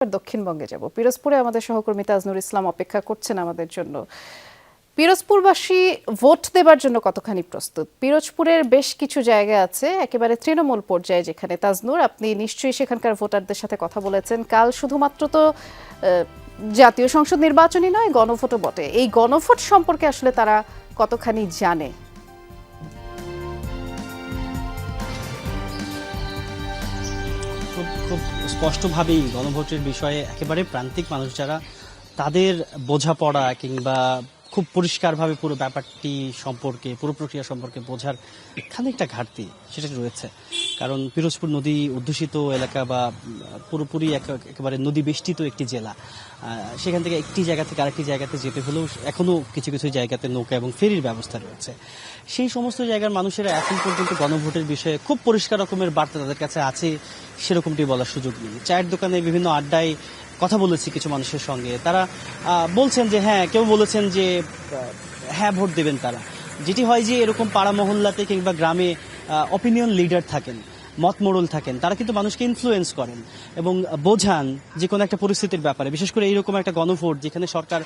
দক্ষিণবঙ্গে যাব। পিরোজপুরে আমাদের সহকর্মী তাজনুর ইসলাম অপেক্ষা করছেন আমাদের জন্য। পিরোজপুরবাসী ভোট দেবার জন্য কতখানি প্রস্তুত? পিরোজপুরের বেশ কিছু জায়গা আছে একেবারে তৃণমূল পর্যায়ে, যেখানে তাজনুর আপনি নিশ্চয়ই সেখানকার ভোটারদের সাথে কথা বলেছেন। কাল শুধুমাত্র তো জাতীয় সংসদ নির্বাচনই নয়, গণভোটও বটে। এই গণভোট সম্পর্কে আসলে তারা কতখানি জানে? খুব স্পষ্টভাবেই গণভোটের বিষয়ে একেবারে প্রান্তিক মানুষ যারা, তাদের বোঝাপড়া কিংবা খুব পরিষ্কারভাবে পুরো ব্যাপারটি সম্পর্কে, পুরো প্রক্রিয়া সম্পর্কে বোঝার খানিকটা ঘাটতি সেটা রয়েছে। কারণ পিরোজপুর নদী অধ্যুষিত এলাকা বা পুরোপুরি একেবারে নদী বেষ্টিত একটি জেলা। সেখান থেকে একটি জায়গা থেকে আরেকটি জায়গাতে যেতে হলেও এখনও কিছু কিছু জায়গাতে নৌকা এবং ফেরির ব্যবস্থা রয়েছে। সেই সমস্ত জায়গার মানুষেরা এখন পর্যন্ত গণভোটের বিষয়ে খুব পরিষ্কার রকমের বার্তা তাদের কাছে আছে সেরকমটি বলার সুযোগ নেই। চায়ের দোকানে বিভিন্ন আড্ডায় কথা বলেছি কিছু মানুষের সঙ্গে, তারা বলছেন যে হ্যাঁ, কেউ বলেছেন যে হ্যাঁ ভোট দেবেন তারা। যেটি হয় যে এরকম পাড়া মহল্লাতে কিংবা গ্রামে অপিনিয়ন লিডার থাকেন, মতমোড়ল থাকেন, তারা কিন্তু মানুষকে ইনফ্লুয়েন্স করেন এবং বোঝান যে কোনো একটা পরিস্থিতির ব্যাপারে। বিশেষ করে এইরকম একটা গণভোট যেখানে সরকার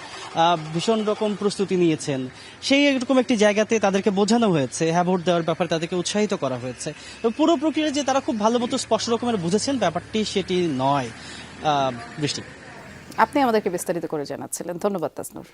ভীষণ রকম প্রস্তুতি নিয়েছেন, সেই এরকম একটি জায়গাতে তাদেরকে বোঝানো হয়েছে, হ্যাঁ ভোট দেওয়ার ব্যাপারে তাদেরকে উৎসাহিত করা হয়েছে। পুরো প্রক্রিয়া যে তারা খুব ভালো মতো স্পষ্ট রকমের বুঝেছেন ব্যাপারটি সেটি নয়। বৃষ্টি, আপনি আমাদেরকে বিস্তারিত করে জানাচ্ছিলেন। ধন্যবাদ তাজনুর।